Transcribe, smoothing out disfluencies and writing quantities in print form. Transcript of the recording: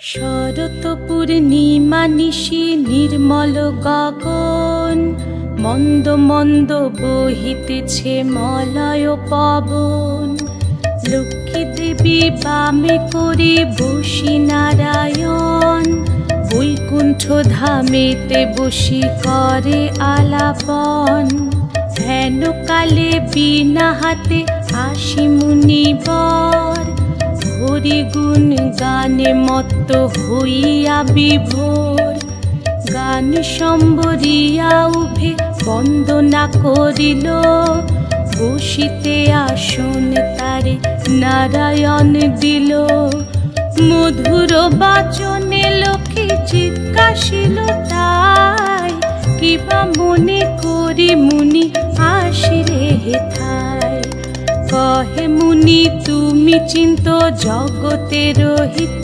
শরৎ পূর্ণিমা নিশি নির্মল গগন, মন্দ মন্দ বহিতেছে মলয় পবন। লক্ষ্মী দেবী বামে করে বসি নারায়ণ, বৈকুণ্ঠ ধামেতে বসি করে আলাপন। হেন কালে বিনা হাতে আসি মুনিবর, হরি গুণ গানে মত্ত হইয়া বিভোর। গান সম্বরিয়া উভে বন্দনা করিল, বসিতে আসন তারে নারায়ণ দিল। মধুর বাচনে লোকে জিজ্ঞাসিল তাই, কিবা মনে করি মুনি আসিরে হেথায়। কহে মুনি তুমি চিন্ত জগতের হিত,